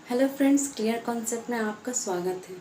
Hello friends, clear concept में आपका स्वागत है।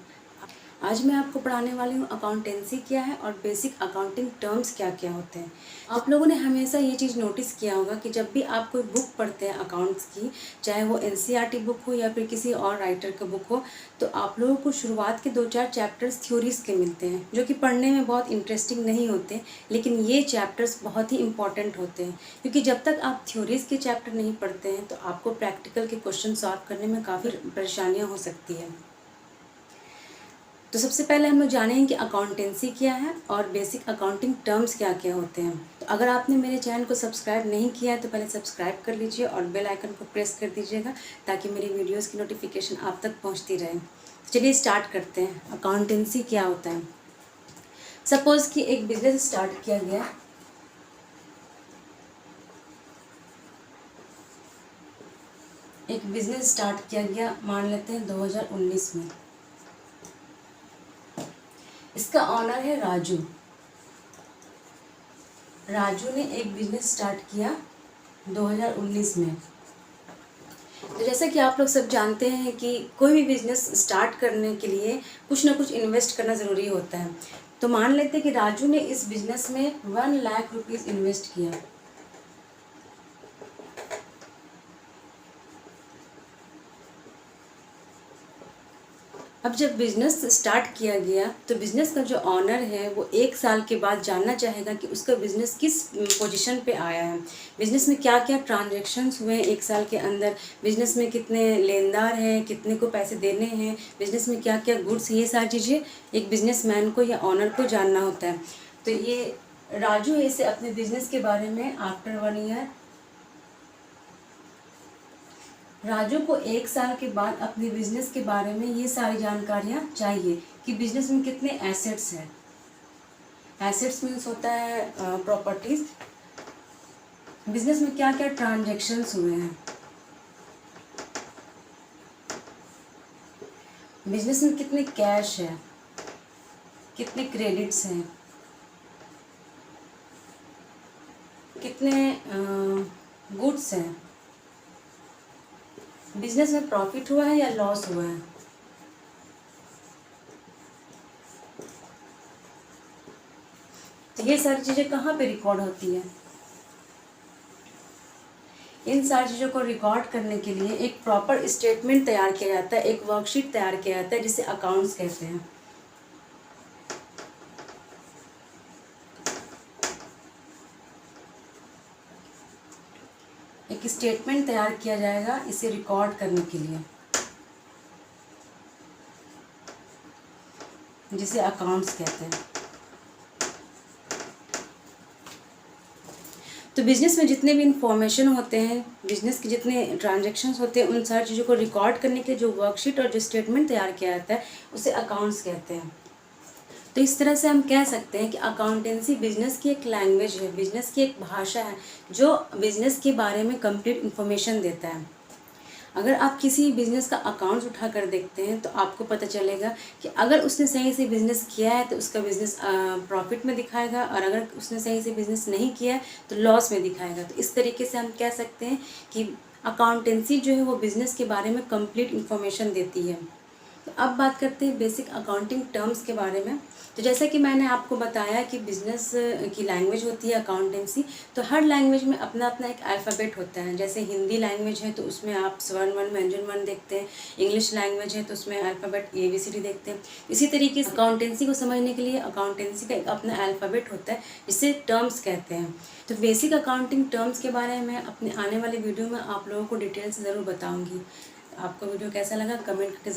आज मैं आपको पढ़ाने वाली हूँ अकाउंटेंसी क्या है और बेसिक अकाउंटिंग टर्म्स क्या क्या होते हैं। आप लोगों ने हमेशा ये चीज़ नोटिस किया होगा कि जब भी आप कोई बुक पढ़ते हैं अकाउंट्स की, चाहे वो एनसीईआरटी बुक हो या फिर किसी और राइटर का बुक हो, तो आप लोगों को शुरुआत के 2-4 चैप्टर्स थ्योरीज के मिलते हैं जो कि पढ़ने में बहुत इंटरेस्टिंग नहीं होते, लेकिन ये चैप्टर्स बहुत ही इंपॉर्टेंट होते हैं क्योंकि जब तक आप थ्योरीज के चैप्टर नहीं पढ़ते हैं तो आपको प्रैक्टिकल के क्वेश्चन सॉल्व करने में काफ़ी परेशानियाँ हो सकती है। तो सबसे पहले हम लोग जानेंगे कि अकाउंटेंसी क्या है और बेसिक अकाउंटिंग टर्म्स क्या क्या होते हैं। तो अगर आपने मेरे चैनल को सब्सक्राइब नहीं किया है तो पहले सब्सक्राइब कर लीजिए और बेल आइकन को प्रेस कर दीजिएगा ताकि मेरी वीडियोस की नोटिफिकेशन आप तक पहुंचती रहे। तो चलिए स्टार्ट करते हैं। अकाउंटेंसी क्या होता है। सपोज़ कि एक बिजनेस स्टार्ट किया गया, मान लेते हैं 2019 में। इसका ऑनर है राजू। राजू ने एक बिजनेस स्टार्ट किया 2019 में। तो जैसा कि आप लोग सब जानते हैं कि कोई भी बिजनेस स्टार्ट करने के लिए कुछ ना कुछ इन्वेस्ट करना ज़रूरी होता है। तो मान लेते हैं कि राजू ने इस बिजनेस में 1 लाख रुपीज़ इन्वेस्ट किया। अब जब बिज़नेस स्टार्ट किया गया तो बिज़नेस का जो ऑनर है वो 1 साल के बाद जानना चाहेगा कि उसका बिज़नेस किस पोजीशन पे आया है, बिज़नेस में क्या क्या ट्रांजैक्शंस हुए हैं 1 साल के अंदर, बिज़नेस में कितने लेनदार हैं, कितने को पैसे देने हैं, बिज़नेस में क्या क्या गुड्स, ये सारी चीज़ें एक बिज़नेसमैन को या ऑनर को जानना होता है। तो ये राजू है, इसे अपने बिज़नेस के बारे में आफ्टर 1 ईयर, राजू को 1 साल के बाद अपने बिजनेस के बारे में ये सारी जानकारियाँ चाहिए कि बिजनेस में कितने एसेट्स हैं। एसेट्स मीन्स होता है प्रॉपर्टीज। बिजनेस में क्या क्या ट्रांजैक्शंस हुए हैं, बिजनेस में कितने कैश है, कितने क्रेडिट्स हैं, कितने गुड्स हैं, बिजनेस में प्रॉफिट हुआ है या लॉस हुआ है। तो ये सारी चीज़ें कहाँ पे रिकॉर्ड होती है। इन सारी चीज़ों को रिकॉर्ड करने के लिए एक प्रॉपर स्टेटमेंट तैयार किया जाता है, एक वर्कशीट तैयार किया जाता है जिसे अकाउंट्स कहते हैं। एक स्टेटमेंट तैयार किया जाएगा इसे रिकॉर्ड करने के लिए, जिसे अकाउंट्स कहते हैं। तो बिजनेस में जितने भी इंफॉर्मेशन होते हैं, बिजनेस के जितने ट्रांजैक्शंस होते हैं, उन सारी चीज़ों को रिकॉर्ड करने के लिए जो वर्कशीट और जो स्टेटमेंट तैयार किया जाता है उसे अकाउंट्स कहते हैं। तो इस तरह से हम कह सकते हैं कि अकाउंटेंसी बिजनेस की एक लैंग्वेज है, बिजनेस की एक भाषा है जो बिजनेस के बारे में कंप्लीट इन्फॉर्मेशन देता है। अगर आप किसी बिजनेस का अकाउंट्स उठा कर देखते हैं तो आपको पता चलेगा कि अगर उसने सही से बिजनेस किया है तो उसका बिजनेस प्रॉफिट में दिखाएगा, और अगर उसने सही से बिजनेस नहीं किया है तो लॉस में दिखाएगा। तो इस तरीके से हम कह सकते हैं कि अकाउंटेंसी जो है वो बिजनेस के बारे में कंप्लीट इन्फॉर्मेशन देती है। तो अब बात करते हैं बेसिक अकाउंटिंग टर्म्स के बारे में। तो जैसा कि मैंने आपको बताया कि बिज़नेस की लैंग्वेज होती है अकाउंटेंसी, तो हर लैंग्वेज में अपना अपना एक अल्फ़ाबेट होता है। जैसे हिंदी लैंग्वेज है तो उसमें आप स्वर्ण वर्ण व्यंजन वर्ण देखते हैं, इंग्लिश लैंग्वेज है तो उसमें अल्फ़ाबेट ABCD देखते हैं। इसी तरीके से अकाउंटेंसी को समझने के लिए अकाउंटेंसी का एक अपना अल्फ़ाबेट होता है जिसे टर्म्स कहते हैं। तो बेसिक अकाउंटिंग टर्म्स के बारे में मैं अपने आने वाले वीडियो में आप लोगों को डिटेल से ज़रूर बताऊँगी। आपको वीडियो कैसा लगा कमेंट करके ज़रूर